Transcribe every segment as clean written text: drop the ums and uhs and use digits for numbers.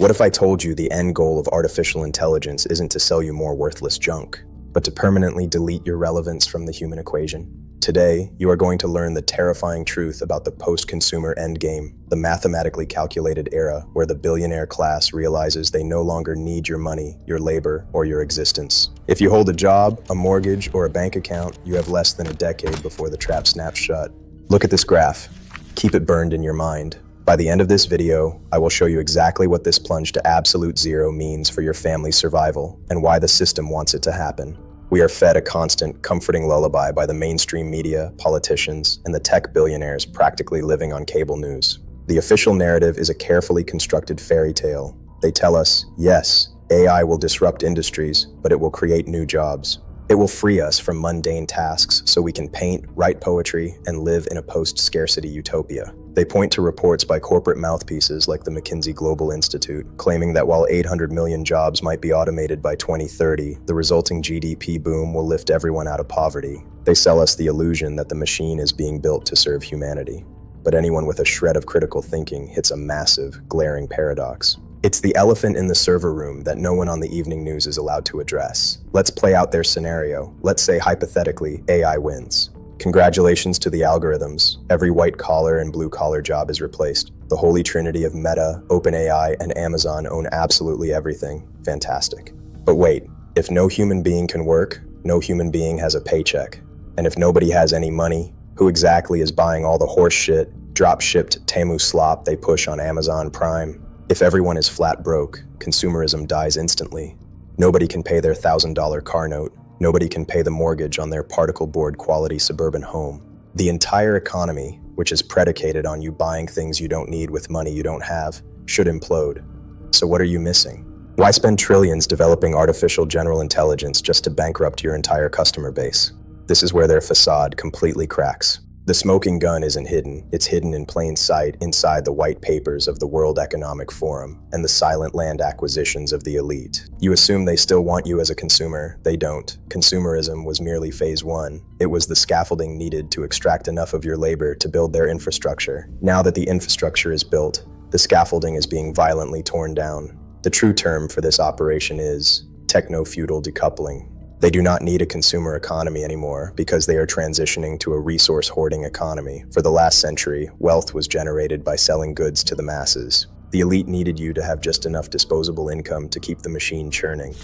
What if I told you the end goal of artificial intelligence isn't to sell you more worthless junk, but to permanently delete your relevance from the human equation? Today, you are going to learn the terrifying truth about the post-consumer endgame, the mathematically calculated era where the billionaire class realizes they no longer need your money, your labor, or your existence. If you hold a job, a mortgage, or a bank account, you have less than a decade before the trap snaps shut. Look at this graph. Keep it burned in your mind. By the end of this video, I will show you exactly what this plunge to absolute zero means for your family's survival and why the system wants it to happen. We are fed a constant, comforting lullaby by the mainstream media, politicians, and the tech billionaires practically living on cable news. The official narrative is a carefully constructed fairy tale. They tell us, yes, AI will disrupt industries, but it will create new jobs. It will free us from mundane tasks so we can paint, write poetry, and live in a post-scarcity utopia. They point to reports by corporate mouthpieces like the McKinsey Global Institute, claiming that while 800 million jobs might be automated by 2030, the resulting GDP boom will lift everyone out of poverty. They sell us the illusion that the machine is being built to serve humanity. But anyone with a shred of critical thinking hits a massive, glaring paradox. It's the elephant in the server room that no one on the evening news is allowed to address. Let's play out their scenario. Let's say, hypothetically, AI wins. Congratulations to the algorithms. Every white-collar and blue-collar job is replaced. The holy trinity of Meta, OpenAI, and Amazon own absolutely everything. Fantastic. But wait, if no human being can work, no human being has a paycheck. And if nobody has any money, who exactly is buying all the horse shit, drop-shipped Temu slop they push on Amazon Prime? If everyone is flat broke, consumerism dies instantly. Nobody can pay their $1,000 car note. Nobody can pay the mortgage on their particle board quality suburban home. The entire economy, which is predicated on you buying things you don't need with money you don't have, should implode. So what are you missing? Why spend trillions developing artificial general intelligence just to bankrupt your entire customer base? This is where their facade completely cracks. The smoking gun isn't hidden. It's hidden in plain sight inside the white papers of the World Economic Forum and the silent land acquisitions of the elite. You assume they still want you as a consumer. They don't. Consumerism was merely phase one. It was the scaffolding needed to extract enough of your labor to build their infrastructure. Now that the infrastructure is built, the scaffolding is being violently torn down. The true term for this operation is Techno-Feudal decoupling. They do not need a consumer economy anymore because they are transitioning to a resource hoarding economy. For the last century, wealth was generated by selling goods to the masses. The elite needed you to have just enough disposable income to keep the machine churning.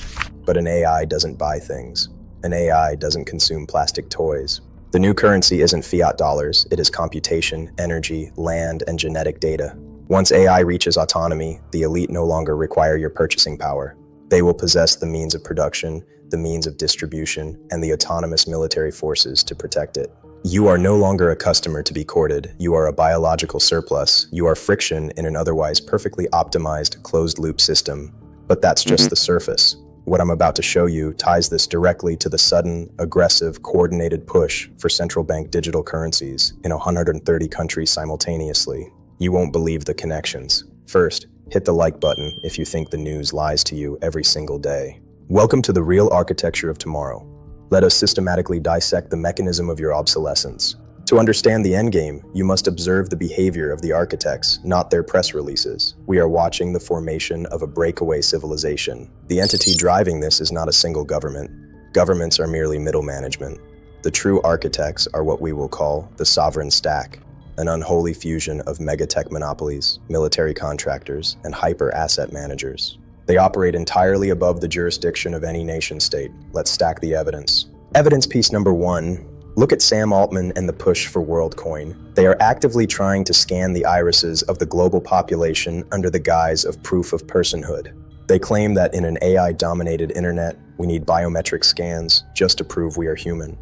But an AI doesn't buy things. An AI doesn't consume plastic toys. The new currency isn't fiat dollars, it is computation, energy, land, and genetic data. Once AI reaches autonomy, the elite no longer require your purchasing power. They will possess the means of production, the means of distribution, and the autonomous military forces to protect it. You are no longer a customer to be courted. You are a biological surplus. You are friction in an otherwise perfectly optimized closed-loop system. But that's just the surface. What I'm about to show you ties this directly to the sudden, aggressive, coordinated push for central bank digital currencies in 130 countries simultaneously. You won't believe the connections. First, hit the like button if you think the news lies to you every single day. Welcome to the real architecture of tomorrow. Let us systematically dissect the mechanism of your obsolescence. To understand the endgame, you must observe the behavior of the architects, not their press releases. We are watching the formation of a breakaway civilization. The entity driving this is not a single government. Governments are merely middle management. The true architects are what we will call the sovereign stack, an unholy fusion of megatech monopolies, military contractors, and hyper-asset managers. They operate entirely above the jurisdiction of any nation-state. Let's stack the evidence. Evidence piece number one. Look at Sam Altman and the push for WorldCoin. They are actively trying to scan the irises of the global population under the guise of proof of personhood. They claim that in an AI-dominated internet, we need biometric scans just to prove we are human.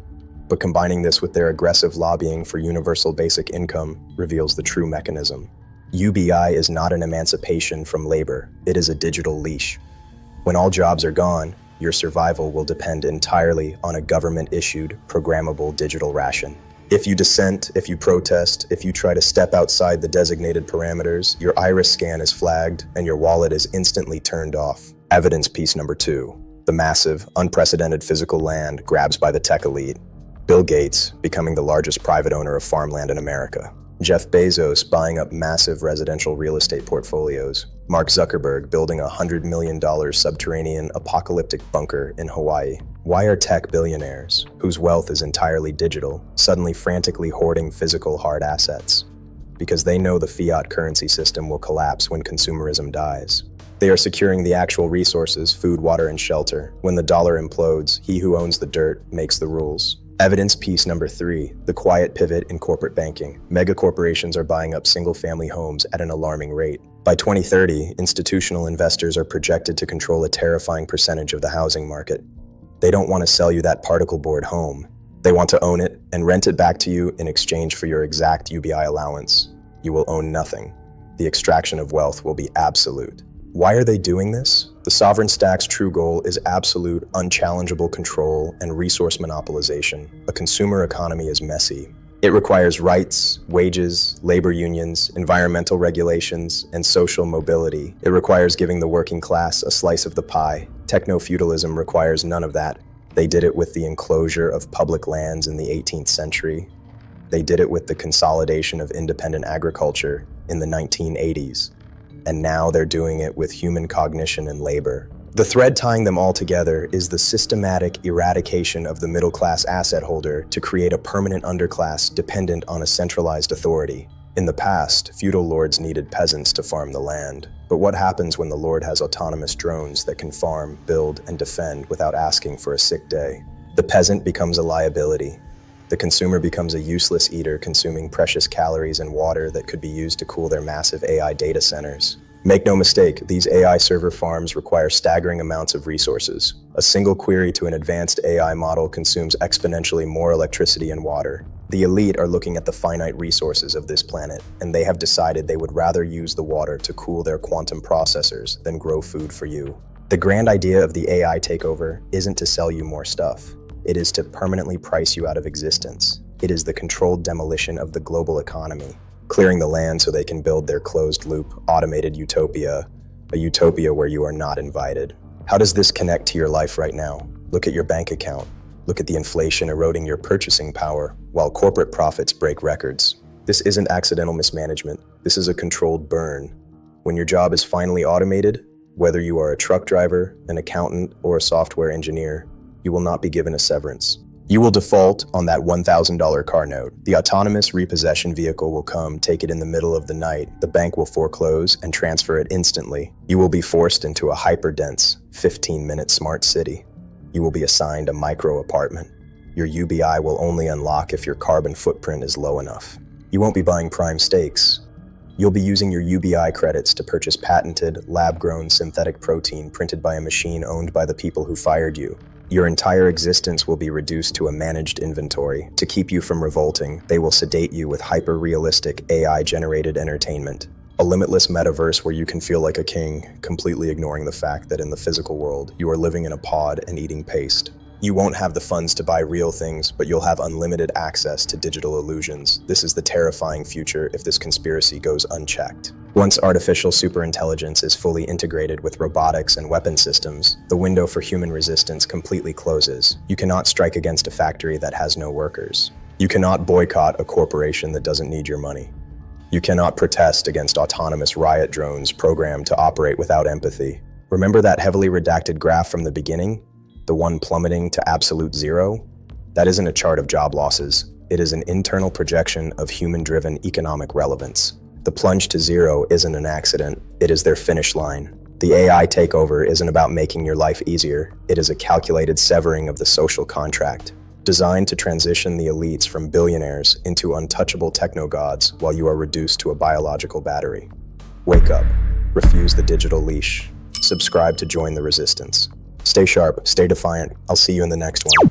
But combining this with their aggressive lobbying for universal basic income reveals the true mechanism. UBI is not an emancipation from labor, it is a digital leash. When all jobs are gone, your survival will depend entirely on a government-issued, programmable digital ration. If you dissent, if you protest, if you try to step outside the designated parameters, your iris scan is flagged and your wallet is instantly turned off. Evidence piece number two. The massive, unprecedented physical land grabs by the tech elite. Bill Gates becoming the largest private owner of farmland in America. Jeff Bezos buying up massive residential real estate portfolios. Mark Zuckerberg building a $100 million subterranean apocalyptic bunker in Hawaii. Why are tech billionaires, whose wealth is entirely digital, suddenly frantically hoarding physical hard assets? Because they know the fiat currency system will collapse when consumerism dies. They are securing the actual resources, food, water, and shelter. When the dollar implodes, he who owns the dirt makes the rules. Evidence piece number 3, the quiet pivot in corporate banking. Mega corporations are buying up single-family homes at an alarming rate. By 2030, institutional investors are projected to control a terrifying percentage of the housing market. They don't want to sell you that particle board home. They want to own it and rent it back to you in exchange for your exact UBI allowance. You will own nothing. The extraction of wealth will be absolute. Why are they doing this? The sovereign stack's true goal is absolute, unchallengeable control and resource monopolization. A consumer economy is messy. It requires rights, wages, labor unions, environmental regulations, and social mobility. It requires giving the working class a slice of the pie. Techno-Feudalism requires none of that. They did it with the enclosure of public lands in the 18th century. They did it with the consolidation of independent agriculture in the 1980s. And now they're doing it with human cognition and labor. The thread tying them all together is the systematic eradication of the middle-class asset holder to create a permanent underclass dependent on a centralized authority. In the past, feudal lords needed peasants to farm the land. But what happens when the lord has autonomous drones that can farm, build, and defend without asking for a sick day? The peasant becomes a liability. The consumer becomes a useless eater consuming precious calories and water that could be used to cool their massive AI data centers. Make no mistake, these AI server farms require staggering amounts of resources. A single query to an advanced AI model consumes exponentially more electricity and water. The elite are looking at the finite resources of this planet, and they have decided they would rather use the water to cool their quantum processors than grow food for you. The grand idea of the AI takeover isn't to sell you more stuff. It is to permanently price you out of existence. It is the controlled demolition of the global economy, clearing the land so they can build their closed-loop, automated utopia, a utopia where you are not invited. How does this connect to your life right now? Look at your bank account. Look at the inflation eroding your purchasing power, while corporate profits break records. This isn't accidental mismanagement. This is a controlled burn. When your job is finally automated, whether you are a truck driver, an accountant, or a software engineer, you will not be given a severance. You will default on that $1,000 car note. The autonomous repossession vehicle will come, take it in the middle of the night. The bank will foreclose and transfer it instantly. You will be forced into a hyper-dense, 15-minute smart city. You will be assigned a micro apartment. Your UBI will only unlock if your carbon footprint is low enough. You won't be buying prime steaks. You'll be using your UBI credits to purchase patented, lab-grown synthetic protein printed by a machine owned by the people who fired you. Your entire existence will be reduced to a managed inventory. To keep you from revolting, they will sedate you with hyper-realistic AI-generated entertainment. A limitless metaverse where you can feel like a king, completely ignoring the fact that in the physical world, you are living in a pod and eating paste. You won't have the funds to buy real things, but you'll have unlimited access to digital illusions. This is the terrifying future if this conspiracy goes unchecked. Once artificial superintelligence is fully integrated with robotics and weapon systems, the window for human resistance completely closes. You cannot strike against a factory that has no workers. You cannot boycott a corporation that doesn't need your money. You cannot protest against autonomous riot drones programmed to operate without empathy. Remember that heavily redacted graph from the beginning? The one plummeting to absolute zero? That isn't a chart of job losses. It is an internal projection of human-driven economic relevance. The plunge to zero isn't an accident. It is their finish line. The AI takeover isn't about making your life easier. It is a calculated severing of the social contract, designed to transition the elites from billionaires into untouchable techno-gods while you are reduced to a biological battery. Wake up. Refuse the digital leash. Subscribe to join the resistance. Stay sharp, stay defiant. I'll see you in the next one.